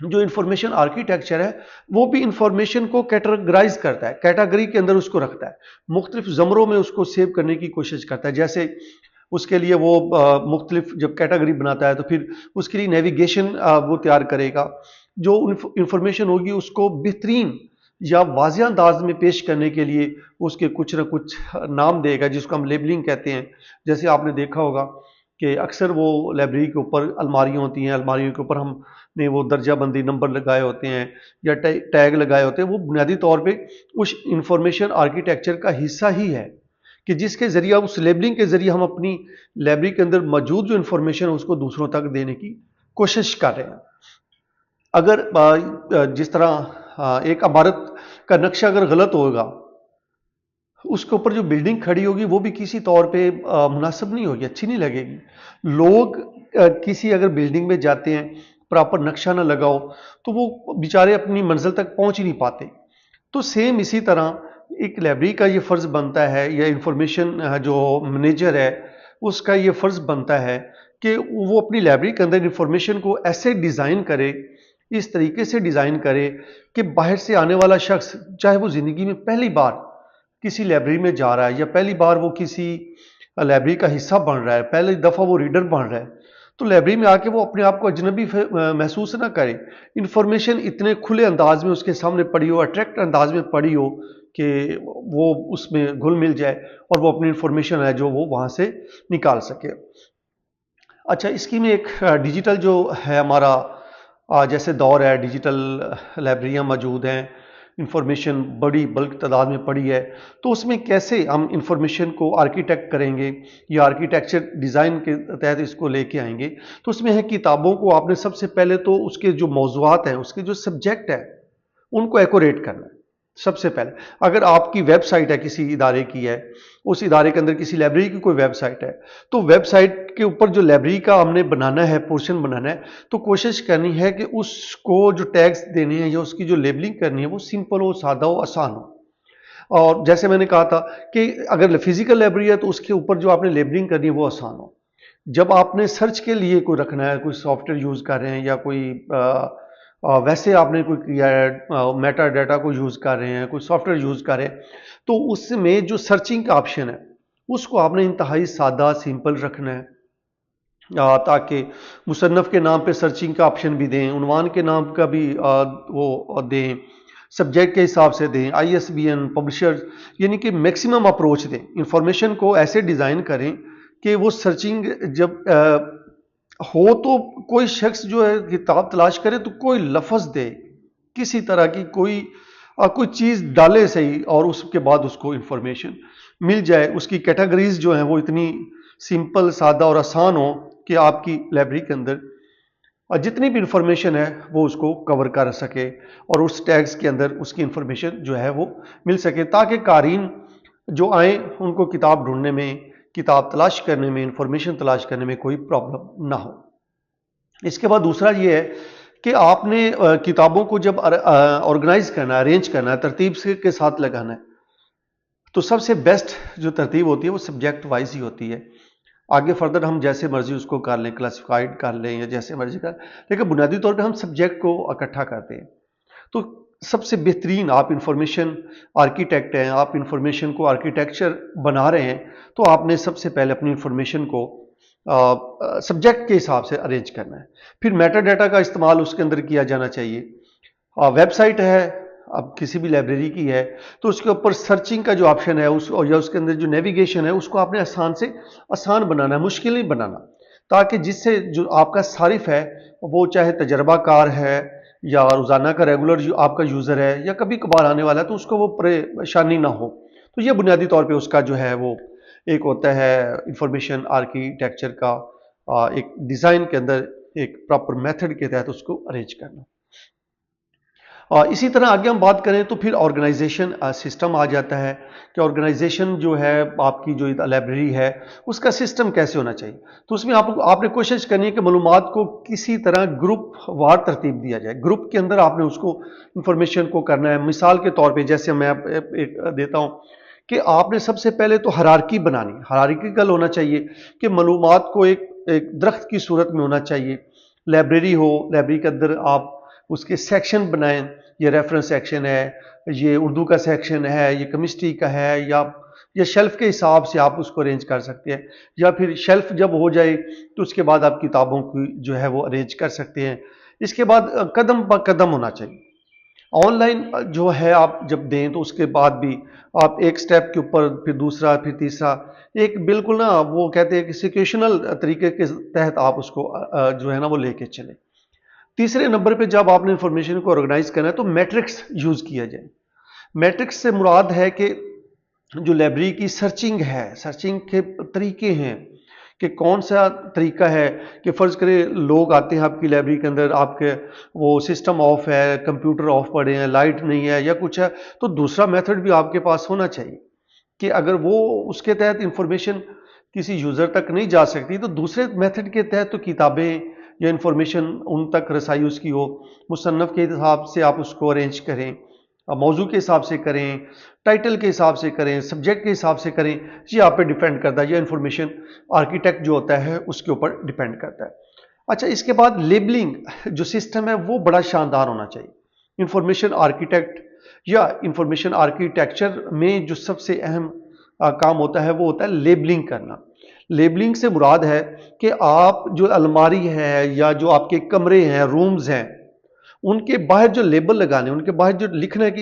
جو information architecture ہے وہ بھی انفارمیشن کو کیٹیگرائز کرتا ہے، کیٹیگری کے اندر اس کو رکھتا ہے، مختلف زمروں میں اس کو سیو کرنے کی کوشش کرتا ہے. جیسے اس کے لیے وہ مختلف جب کیٹیگری بناتا ہے تو پھر اس کے لیے نیویگیشن وہ تیار کرے گا، جو انفارمیشن ہوگی اس کو بہترین یا واضح انداز میں پیش کرنے کے لیے اس کے کچھ نہ کچھ نام دے گا، جس کو ہم لیبلنگ کہتے ہیں. جیسے آپ نے دیکھا ہوگا کہ اکثر وہ لائبریری کے اوپر الماریاں ہوتی ہیں، الماریوں کے اوپر ہم نے وہ درجہ بندی نمبر لگائے ہوتے ہیں یا ٹیگ لگائے ہوتے ہیں. وہ بنیادی طور پہ اس انفارمیشن آرکیٹیکچر کا حصہ ہی ہے کہ جس کے ذریعہ، اس لیبلنگ کے ذریعے ہم اپنی لائبریری کے اندر موجود جو انفارمیشن ہے اس کو دوسروں تک دینے کی کوشش کر رہے ہیں. اگر جس طرح ایک عمارت کا نقشہ اگر غلط ہوگا، اس کے اوپر جو بلڈنگ کھڑی ہوگی وہ بھی کسی طور پہ مناسب نہیں ہوگی، اچھی نہیں لگے گی. لوگ کسی اگر بلڈنگ میں جاتے ہیں، پراپر نقشہ نہ لگاؤ تو وہ بیچارے اپنی منزل تک پہنچ ہی نہیں پاتے. تو سیم اسی طرح ایک لائبریری کا یہ فرض بنتا ہے، یا انفارمیشن جو مینیجر ہے اس کا یہ فرض بنتا ہے کہ وہ اپنی لائبریری کے اندر انفارمیشن کو ایسے ڈیزائن کرے، اس طریقے سے ڈیزائن کرے کہ باہر سے آنے والا شخص، چاہے وہ زندگی میں پہلی بار کسی لائبریری میں جا رہا ہے یا پہلی بار وہ کسی لائبریری کا حصہ بن رہا ہے، پہلی دفعہ وہ ریڈر بن رہا ہے، تو لائبریری میں آ کے وہ اپنے آپ کو اجنبی محسوس نہ کرے. انفارمیشن اتنے کھلے انداز میں اس کے سامنے پڑی ہو، اٹریکٹ انداز میں پڑی ہو کہ وہ اس میں گھل مل جائے اور وہ اپنی انفارمیشن ہے جو وہ وہاں سے نکال سکے. اچھا، اس کی میں ایک ڈیجیٹل جو ہے ہمارا جیسے دور ہے، ڈیجیٹل لائبریریاں موجود ہیں، انفارمیشن بڑی بلک تعداد میں پڑی ہے، تو اس میں کیسے ہم انفارمیشن کو آرکیٹیکٹ کریں گے یا آرکیٹیکچر ڈیزائن کے تحت اس کو لے کے آئیں گے. تو اس میں ہے کتابوں کو آپ نے سب سے پہلے تو اس کے جو موضوعات ہیں، اس کے جو سبجیکٹ ہیں ان کو ایکوریٹ کرنا ہے. سب سے پہلے اگر آپ کی ویب سائٹ ہے، کسی ادارے کی ہے، اس ادارے کے اندر کسی لائبریری کی کوئی ویب سائٹ ہے، تو ویب سائٹ کے اوپر جو لائبریری کا ہم نے بنانا ہے، پورشن بنانا ہے، تو کوشش کرنی ہے کہ اس کو جو ٹیگز دینے ہیں یا اس کی جو لیبلنگ کرنی ہے وہ سمپل ہو، سادہ ہو، آسان ہو. اور جیسے میں نے کہا تھا کہ اگر فزیکل لائبریری ہے تو اس کے اوپر جو آپ نے لیبلنگ کرنی ہے وہ آسان ہو. جب آپ نے سرچ کے لیے کوئی رکھنا ہے، کوئی سافٹ ویئر یوز کر رہے ہیں یا کوئی ویسے آپ نے کوئی کیا ہے، میٹا ڈیٹا کو یوز کر رہے ہیں، کوئی سافٹ ویئر یوز کر رہے ہیں، تو اس میں جو سرچنگ کا آپشن ہے اس کو آپ نے انتہائی سادہ سمپل رکھنا ہے، تاکہ مصنف کے نام پہ سرچنگ کا آپشن بھی دیں، عنوان کے نام کا بھی وہ دیں، سبجیکٹ کے حساب سے دیں، ISBN، پبلشر، یعنی کہ میکسیمم اپروچ دیں. انفارمیشن کو ایسے ڈیزائن کریں کہ وہ سرچنگ جب ہو تو کوئی شخص جو ہے کتاب تلاش کرے تو کوئی لفظ دے، کسی طرح کی کوئی چیز ڈالے صحیح، اور اس کے بعد اس کو انفارمیشن مل جائے. اس کی کیٹیگریز جو ہیں وہ اتنی سمپل، سادہ اور آسان ہو کہ آپ کی لائبریری کے اندر جتنی بھی انفارمیشن ہے وہ اس کو کور کر سکے اور اس ٹیگز کے اندر اس کی انفارمیشن جو ہے وہ مل سکے، تاکہ قارئین جو آئیں ان کو کتاب ڈھونڈنے میں، کتاب تلاش کرنے میں، انفارمیشن تلاش کرنے میں کوئی پرابلم نہ ہو. اس کے بعد دوسرا یہ ہے کہ آپ نے کتابوں کو جب آرگنائز کرنا ہے، ارینج کرنا ہے، ترتیب کے ساتھ لگانا ہے، تو سب سے بیسٹ جو ترتیب ہوتی ہے وہ سبجیکٹ وائز ہی ہوتی ہے. آگے فردر ہم جیسے مرضی اس کو کر لیں، کلاسیفائڈ کر لیں یا جیسے مرضی کر لیں، لیکن بنیادی طور پہ ہم سبجیکٹ کو اکٹھا کرتے ہیں. تو سب سے بہترین آپ انفارمیشن آرکیٹیکٹ ہیں، آپ انفارمیشن کو آرکیٹیکچر بنا رہے ہیں، تو آپ نے سب سے پہلے اپنی انفارمیشن کو سبجیکٹ کے حساب سے ارینج کرنا ہے. پھر میٹا ڈیٹا کا استعمال اس کے اندر کیا جانا چاہیے. ویب سائٹ ہے اب کسی بھی لائبریری کی ہے تو اس کے اوپر سرچنگ کا جو آپشن ہے یا اس کے اندر جو نیویگیشن ہے اس کو آپ نے آسان سے آسان بنانا ہے، مشکل نہیں بنانا، تاکہ جس سے جو آپ کا صارف ہے وہ چاہے تجربہ کار ہے یا روزانہ کا ریگولر جو آپ کا یوزر ہے یا کبھی کبھار آنے والا ہے، تو اس کو وہ پریشانی نہ ہو. تو یہ بنیادی طور پہ اس کا جو ہے وہ ایک ہوتا ہے انفارمیشن آرکیٹیکچر کا ایک ڈیزائن کے اندر ایک پراپر میتھڈ کے تحت اس کو ارینج کرنا. اسی طرح آگے ہم بات کریں تو پھر آرگنائزیشن سسٹم آ جاتا ہے کہ آرگنائزیشن جو ہے آپ کی جو لائبریری ہے اس کا سسٹم کیسے ہونا چاہیے. تو اس میں آپ نے کوشش کرنی ہے کہ معلومات کو کسی طرح گروپ وار ترتیب دیا جائے، گروپ کے اندر آپ نے اس کو انفارمیشن کو کرنا ہے. مثال کے طور پہ جیسے میں ایک دیتا ہوں کہ آپ نے سب سے پہلے تو ہرارکی بنانی، ہرارکیکل ہونا چاہیے کہ معلومات کو ایک درخت کی صورت میں ہونا چاہیے. لائبریری ہو، لائبریری کے اندر آپ اس کے سیکشن بنائیں، یہ ریفرنس سیکشن ہے، یہ اردو کا سیکشن ہے، یہ کیمسٹری کا ہے، یا شیلف کے حساب سے آپ اس کو ارینج کر سکتے ہیں، یا پھر شیلف جب ہو جائے تو اس کے بعد آپ کتابوں کی جو ہے وہ ارینج کر سکتے ہیں۔ اس کے بعد قدم با قدم ہونا چاہیے۔ آن لائن جو ہے آپ جب دیں تو اس کے بعد بھی آپ ایک سٹیپ کے اوپر پھر دوسرا پھر تیسرا، ایک بالکل نا وہ کہتے ہیں کہ سیکویشنل طریقے کے تحت آپ اس کو جو ہے نا وہ لے کے چلیں۔ تیسرے نمبر پہ جب آپ نے انفارمیشن کو آرگنائز کرنا ہے تو میٹرکس یوز کیا جائے۔ میٹرکس سے مراد ہے کہ جو لائبریری کی سرچنگ ہے، سرچنگ کے طریقے ہیں کہ کون سا طریقہ ہے کہ فرض کرے لوگ آتے ہیں آپ کی لائبریری کے اندر، آپ کے وہ سسٹم آف ہے، کمپیوٹر آف پڑے ہیں، لائٹ نہیں ہے یا کچھ ہے، تو دوسرا میتھڈ بھی آپ کے پاس ہونا چاہیے کہ اگر وہ اس کے تحت انفارمیشن کسی یوزر تک نہیں جا سکتی تو دوسرے میتھڈ کے تحت تو کتابیں یا انفارمیشن ان تک رسائی اس کی ہو۔ مصنف کے حساب سے آپ اس کو ارینج کریں، موضوع کے حساب سے کریں، ٹائٹل کے حساب سے کریں، سبجیکٹ کے حساب سے کریں، یہ آپ پہ ڈیپینڈ کرتا ہے، یہ انفارمیشن آرکیٹیکٹ جو ہوتا ہے اس کے اوپر ڈیپینڈ کرتا ہے۔ اچھا، اس کے بعد لیبلنگ جو سسٹم ہے وہ بڑا شاندار ہونا چاہیے۔ انفارمیشن آرکیٹیکٹ یا انفارمیشن آرکیٹیکچر میں جو سب سے اہم کام ہوتا ہے وہ ہوتا ہے لیبلنگ کرنا۔ لیبلنگ سے مراد ہے کہ آپ جو الماری ہے یا جو آپ کے کمرے ہیں، رومز ہیں، ان کے باہر جو لیبل لگانے، ان کے باہر جو لکھنا ہے کہ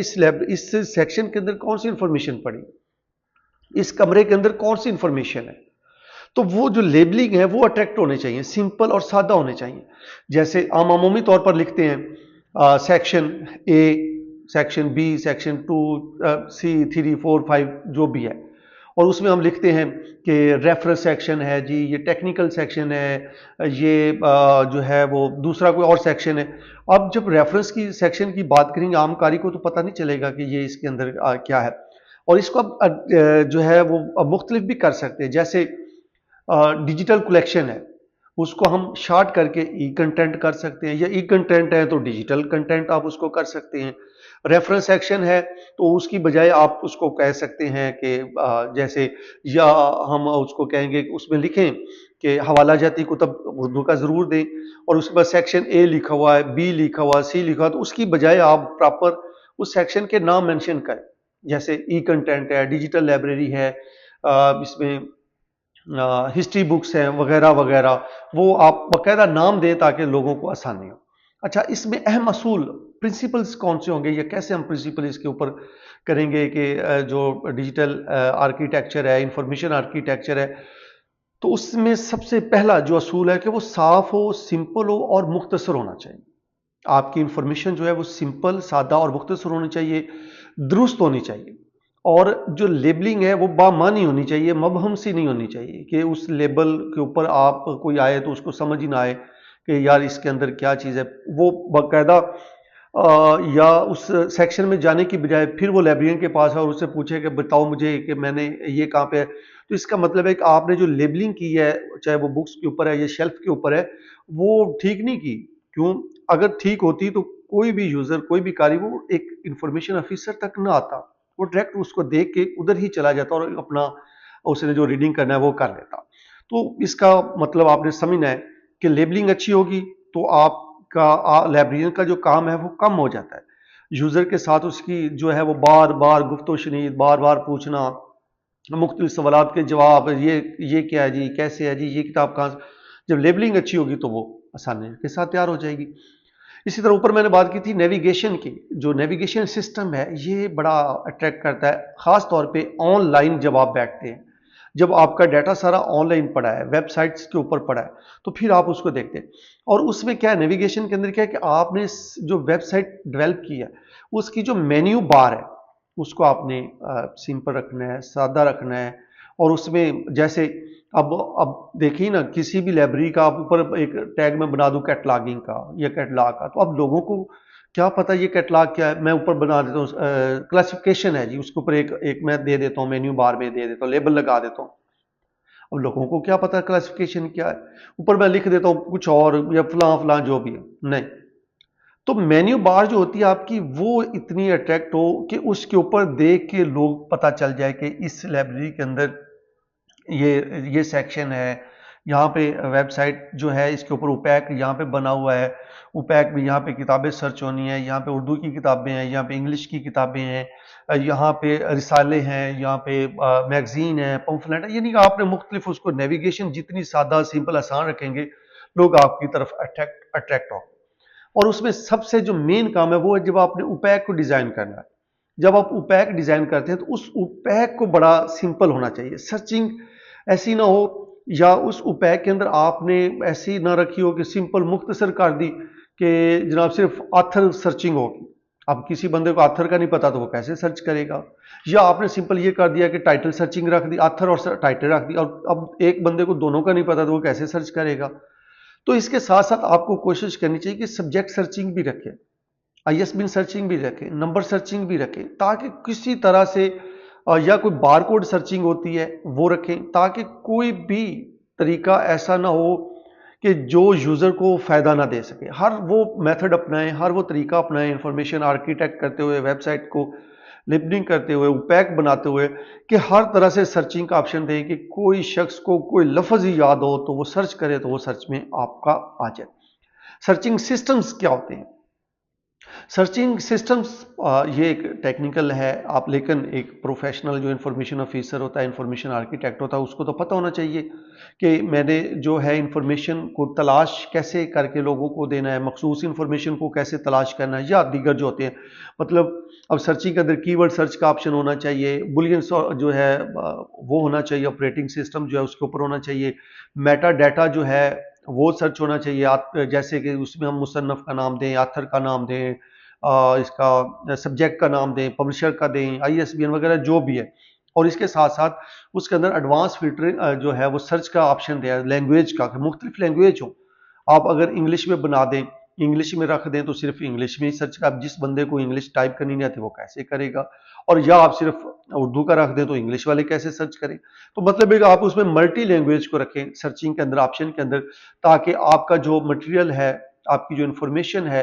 اس سیکشن کے اندر کون سی انفارمیشن پڑی، اس کمرے کے اندر کون سی انفارمیشن ہے، تو وہ جو لیبلنگ ہے وہ اٹریکٹ ہونے چاہیے، سمپل اور سادہ ہونے چاہیے۔ جیسے عام عمومی طور پر لکھتے ہیں section A, section B, section 2، سی 3 4 5 جو بھی ہے، اور اس میں ہم لکھتے ہیں کہ ریفرنس سیکشن ہے جی، یہ ٹیکنیکل سیکشن ہے، یہ جو ہے وہ دوسرا کوئی اور سیکشن ہے۔ اب جب ریفرنس کی سیکشن کی بات کریں گے عام قاری کو تو پتہ نہیں چلے گا کہ یہ اس کے اندر کیا ہے، اور اس کو اب جو ہے وہ مختلف بھی کر سکتے ہیں۔ جیسے ڈیجیٹل کلیکشن ہے، اس کو ہم شارٹ کر کے ای کنٹینٹ کر سکتے ہیں، یا ای کنٹینٹ ہے تو ڈیجیٹل کنٹینٹ آپ اس کو کر سکتے ہیں۔ ریفرنس سیکشن ہے تو اس کی بجائے آپ اس کو کہہ سکتے ہیں کہ جیسے، یا ہم اس کو کہیں گے کہ اس میں لکھیں کہ حوالہ جاتی کتب اردو کا ضرور دیں، اور اس کے بعد سیکشن اے لکھا ہوا ہے، بی لکھا ہوا ہے، سی لکھا ہوا ہے، تو اس کی بجائے آپ پراپر اس سیکشن کے نام مینشن کریں، جیسے ای کنٹینٹ ہے، ڈیجیٹل لائبریری ہے، اس میں ہسٹری بکس ہیں وغیرہ وغیرہ، وہ آپ باقاعدہ نام دیں تاکہ لوگوں کو آسانی ہو۔ اچھا، اس میں اہم اصول پرنسپلز کون سے ہوں گے، یا کیسے ہم پرنسپل اس کے اوپر کریں گے کہ جو ڈیجیٹل آرکیٹیکچر ہے، انفارمیشن آرکیٹیکچر ہے، تو اس میں سب سے پہلا جو اصول ہے کہ وہ صاف ہو، سمپل ہو اور مختصر ہونا چاہیے۔ آپ کی انفارمیشن جو ہے وہ سمپل، سادہ اور مختصر ہونی چاہیے، درست ہونی چاہیے، اور جو لیبلنگ ہے وہ بامعنی ہونی چاہیے، مبہم سی نہیں ہونی چاہیے کہ اس لیبل کے اوپر آپ کوئی آئے تو اس کو سمجھ ہی نہ آئے کہ یار اس کے اندر کیا چیز ہے۔ وہ باقاعدہ یا اس سیکشن میں جانے کی بجائے پھر وہ لائبریرین کے پاس ہے اور اس سے پوچھے کہ بتاؤ مجھے کہ میں نے یہ کہاں پہ ہے، تو اس کا مطلب ہے کہ آپ نے جو لیبلنگ کی ہے، چاہے وہ بکس کے اوپر ہے یا شیلف کے اوپر ہے، وہ ٹھیک نہیں کی۔ کیوں؟ اگر ٹھیک ہوتی تو کوئی بھی یوزر، کوئی بھی قاری وہ ایک انفارمیشن آفیسر تک نہ آتا، وہ ڈائریکٹ اس کو دیکھ کے ادھر ہی چلا جاتا اور اپنا اس نے جو ریڈنگ کرنا ہے وہ کر لیتا۔ تو اس کا مطلب آپ نے سمجھنا ہے کہ لیبلنگ اچھی ہوگی تو آپ کا لائبریرین کا جو کام ہے وہ کم ہو جاتا ہے۔ یوزر کے ساتھ اس کی جو ہے وہ بار بار گفت و شنید، بار بار پوچھنا، مختلف سوالات کے جواب، یہ کیا ہے جی، کیسے ہے جی، یہ کتاب کہاں سے۔ جب لیبلنگ اچھی ہوگی تو وہ آسانی کے ساتھ تیار ہو جائے گی۔ اسی طرح اوپر میں نے بات کی تھی نیویگیشن کی، جو نیویگیشن سسٹم ہے یہ بڑا اٹریکٹ کرتا ہے، خاص طور پہ آن لائن جب آپ بیٹھتے ہیں، جب آپ کا ڈیٹا سارا آن لائن پڑا ہے، ویب سائٹس کے اوپر پڑا ہے، تو پھر آپ اس کو دیکھتے ہیں، اور اس میں کیا ہے، نیویگیشن کے اندر کیا ہے کہ آپ نے جو ویب سائٹ ڈیولپ کی ہے اس کی جو مینیو بار ہے اس کو آپ نے سمپل رکھنا ہے، سادہ رکھنا ہے، اور اس میں جیسے اب دیکھیے نا، کسی بھی لائبریری کا آپ اوپر ایک ٹیگ میں بنا دوں کیٹلاگنگ کا یا کیٹلاگ کا، تو اب لوگوں کو کیا پتہ یہ کیٹلاگ کیا ہے، میں اوپر بنا دیتا ہوں کلاسیفیکیشن ہے جی، اس کے اوپر ایک میں دے دیتا ہوں، مینیو بار میں دے دیتا ہوں، لیبل لگا دیتا ہوں۔ اب لوگوں کو کیا پتہ کلاسیفیکیشن کیا ہے، اوپر میں لکھ دیتا ہوں کچھ اور، یا فلاں فلاں جو بھی ہے، نہیں۔ تو مینیو بار جو ہوتی ہے آپ کی، وہ اتنی اٹریکٹ ہو کہ اس کے اوپر دیکھ کے لوگ پتہ چل جائے کہ اس لائبریری کے اندر یہ سیکشن ہے، یہاں پہ ویب سائٹ جو ہے اس کے اوپر اوپیک یہاں پہ بنا ہوا ہے، اوپیک میں یہاں پہ کتابیں سرچ ہونی ہیں، یہاں پہ اردو کی کتابیں ہیں، یہاں پہ انگلش کی کتابیں ہیں، یہاں پہ رسالے ہیں، یہاں پہ میگزین ہیں، پمفلٹ ہے، یعنی کہ آپ نے مختلف اس کو نیویگیشن جتنی سادہ سمپل آسان رکھیں گے لوگ آپ کی طرف اٹریکٹ ہوں۔ اور اس میں سب سے جو مین کام ہے وہ ہے جب آپ نے اوپیک کو ڈیزائن کرنا ہے، جب آپ اوپیک ڈیزائن کرتے ہیں تو اس اوپیک کو بڑا سمپل ہونا چاہیے، سرچنگ ایسی نہ ہو، یا اس اوپیک کے اندر آپ نے ایسی نہ رکھی ہو کہ سمپل مختصر کر دی کہ جناب صرف آتھر سرچنگ ہوگی۔ اب کسی بندے کو آتھر کا نہیں پتا تو وہ کیسے سرچ کرے گا؟ یا آپ نے سمپل یہ کر دیا کہ ٹائٹل سرچنگ رکھ دی، آتھر اور ٹائٹل رکھ دی، اور اب ایک بندے کو دونوں کا نہیں پتا تو وہ کیسے سرچ کرے گا؟ تو اس کے ساتھ ساتھ آپ کو کوشش کرنی چاہیے کہ سبجیکٹ سرچنگ بھی رکھیں، آئی ایس بن سرچنگ بھی رکھیں، نمبر سرچنگ بھی رکھیں، تاکہ کسی طرح سے یا کوئی بار کوڈ سرچنگ ہوتی ہے وہ رکھیں، تاکہ کوئی بھی طریقہ ایسا نہ ہو کہ جو یوزر کو فائدہ نہ دے سکے۔ ہر وہ میتھڈ اپنائیں، ہر وہ طریقہ اپنائیں انفارمیشن آرکیٹیکٹ کرتے ہوئے، ویب سائٹ کو لپننگ کرتے ہوئے، اوپیک بناتے ہوئے، کہ ہر طرح سے سرچنگ کا آپشن دیں کہ کوئی شخص کو کوئی لفظ ہی یاد ہو تو وہ سرچ کرے تو وہ سرچ میں آپ کا آ جائے۔ سرچنگ سسٹمز کیا ہوتے ہیں؟ سرچنگ سسٹمز یہ ایک ٹیکنیکل ہے، آپ لیکن ایک پروفیشنل جو انفارمیشن آفیسر ہوتا ہے، انفارمیشن آرکیٹیکٹ ہوتا ہے، اس کو تو پتہ ہونا چاہیے کہ میں نے جو ہے انفارمیشن کو تلاش کیسے کر کے لوگوں کو دینا ہے، مخصوص انفارمیشن کو کیسے تلاش کرنا ہے، یا دیگر جو ہوتے ہیں، مطلب اب سرچنگ کے اندر کی ورڈ سرچ کا آپشن ہونا چاہیے، بولین جو ہے وہ ہونا چاہیے، آپریٹنگ سسٹم جو ہے اس کے اوپر ہونا چاہیے، میٹا ڈیٹا جو ہے وہ سرچ ہونا چاہیے، جیسے کہ اس میں ہم مصنف کا نام دیں، آتھر کا نام دیں، اس کا سبجیکٹ کا نام دیں، پبلشر کا دیں، آئی ایس بی این وغیرہ جو بھی ہے، اور اس کے ساتھ ساتھ اس کے اندر ایڈوانس فلٹر جو ہے وہ سرچ کا آپشن دیا ہے لینگویج کا، کہ مختلف لینگویج ہوں، آپ اگر انگلش میں بنا دیں، انگلش میں رکھ دیں تو صرف انگلش میں ہی سرچ کا، جس بندے کو انگلش ٹائپ کرنی نہیں آتی وہ کیسے کرے گا؟ اور یا آپ صرف اردو کا رکھ دیں تو انگلش والے کیسے سرچ کریں؟ تو مطلب ہے کہ آپ اس میں ملٹی لینگویج کو رکھیں سرچنگ کے اندر، آپشن کے اندر، تاکہ آپ کا جو مٹیریل ہے، آپ کی جو انفارمیشن ہے،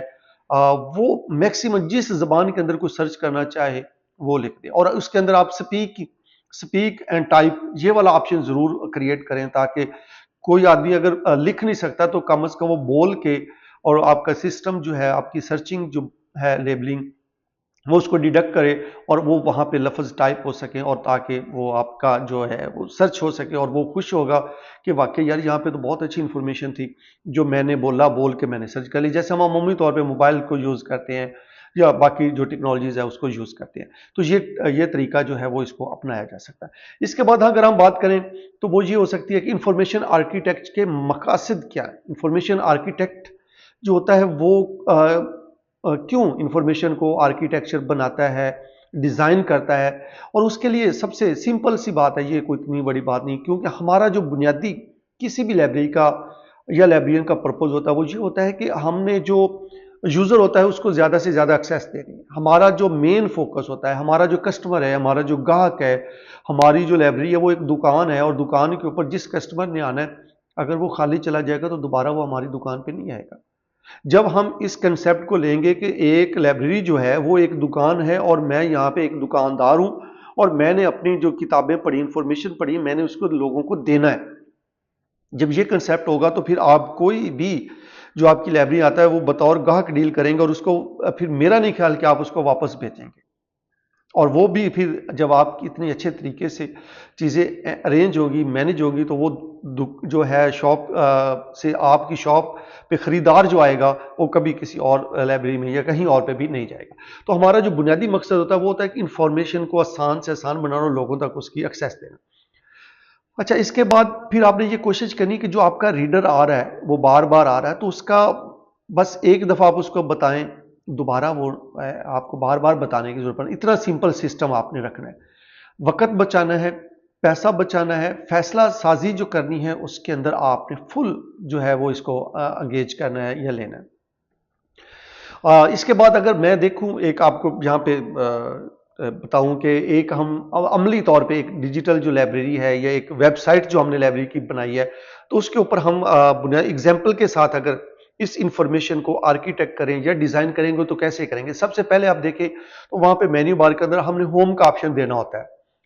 وہ میکسیمم جس زبان کے اندر کوئی سرچ کرنا چاہے وہ لکھ دیں، اور اس کے اندر آپ سپیک اینڈ ٹائپ یہ والا آپشن ضرور کریٹ کریں، تاکہ کوئی آدمی اگر لکھ نہیں سکتا تو کم از کم وہ بول کے، اور آپ کا سسٹم جو ہے، آپ کی سرچنگ جو ہے لیبلنگ، وہ اس کو ڈیڈکٹ کرے اور وہ وہاں پہ لفظ ٹائپ ہو سکیں، اور تاکہ وہ آپ کا جو ہے وہ سرچ ہو سکے، اور وہ خوش ہوگا کہ واقعی یار یہاں پہ تو بہت اچھی انفارمیشن تھی جو میں نے بول کے میں نے سرچ کر لی، جیسے ہم عمومی طور پہ موبائل کو یوز کرتے ہیں یا باقی جو ٹیکنالوجیز ہے اس کو یوز کرتے ہیں، تو یہ طریقہ جو ہے وہ اس کو اپنایا جا سکتا ہے۔ اس کے بعد اگر ہم بات کریں تو وہ یہ ہو سکتی ہے کہ انفارمیشن آرکیٹیکٹ کے مقاصد کیا ہے؟ انفارمیشن آرکیٹیکٹ جو ہوتا ہے وہ کیوں انفارمیشن کو آرکیٹیکچر بناتا ہے، ڈیزائن کرتا ہے؟ اور اس کے لیے سب سے سمپل سی بات ہے، یہ کوئی اتنی بڑی بات نہیں، کیونکہ ہمارا جو بنیادی کسی بھی لائبریری کا یا لائبریرین کا پرپوز ہوتا ہے وہ یہ ہوتا ہے کہ ہم نے جو یوزر ہوتا ہے اس کو زیادہ سے زیادہ ایکسیس دینی ہے۔ ہمارا جو مین فوکس ہوتا ہے، ہمارا جو کسٹمر ہے، ہمارا جو گاہک ہے، ہماری جو لائبریری ہے وہ ایک دکان ہے، اور دکان کے اوپر جس کسٹمر نے آنا ہے اگر وہ خالی چلا جائے گا تو دوبارہ وہ ہماری دکان پہ نہیں آئے گا۔ جب ہم اس کنسیپٹ کو لیں گے کہ ایک لائبریری جو ہے وہ ایک دکان ہے، اور میں یہاں پہ ایک دکاندار ہوں، اور میں نے اپنی جو کتابیں پڑھی، انفارمیشن پڑھی، میں نے اس کو لوگوں کو دینا ہے، جب یہ کنسیپٹ ہوگا تو پھر آپ کوئی بھی جو آپ کی لائبریری آتا ہے وہ بطور گاہک ڈیل کریں گے، اور اس کو پھر میرا نہیں خیال کہ آپ اس کو واپس بھیجیں گے، اور وہ بھی پھر جب آپ کی اتنے اچھے طریقے سے چیزیں ارینج ہوگی، مینج ہوگی، تو وہ جو ہے شاپ سے آپ کی شاپ پہ خریدار جو آئے گا وہ کبھی کسی اور لائبریری میں یا کہیں اور پہ بھی نہیں جائے گا۔ تو ہمارا جو بنیادی مقصد ہوتا ہے وہ ہوتا ہے کہ انفارمیشن کو آسان سے آسان بنانا اور لوگوں تک اس کی ایکسیس دینا۔ اچھا، اس کے بعد پھر آپ نے یہ کوشش کرنی کہ جو آپ کا ریڈر آ رہا ہے وہ بار بار آ رہا ہے تو اس کا بس ایک دفعہ آپ اس کو بتائیں، دوبارہ وہ آپ کو بار بار بتانے کی ضرورت نہیں، اتنا سمپل سسٹم آپ نے رکھنا ہے۔ وقت بچانا ہے، پیسہ بچانا ہے، فیصلہ سازی جو کرنی ہے اس کے اندر آپ نے فل جو ہے وہ اس کو انگیج کرنا ہے یا لینا ہے۔ اس کے بعد اگر میں دیکھوں، ایک آپ کو یہاں پہ بتاؤں کہ ایک ہم عملی طور پہ ایک ڈیجیٹل جو لائبریری ہے یا ایک ویب سائٹ جو ہم نے لائبریری کی بنائی ہے تو اس کے اوپر ہم بنیادی ایگزامپل کے ساتھ اگر اس انفارمیشن کو آرکیٹیکٹ کریں یا ڈیزائن کریں گے تو کیسے کریں گے؟ سب سے پہلے آپ دیکھیں تو وہاں پہ مینیو بار کے اندر ہم نے ہوم کا آپشن دینا ہوتا ہے۔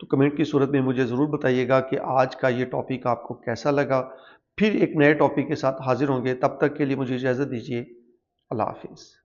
تو کمنٹ کی صورت میں مجھے ضرور بتائیے گا کہ آج کا یہ ٹاپک آپ کو کیسا لگا۔ پھر ایک نئے ٹاپک کے ساتھ حاضر ہوں گے، تب تک کے لیے مجھے اجازت دیجیے۔ اللہ حافظ۔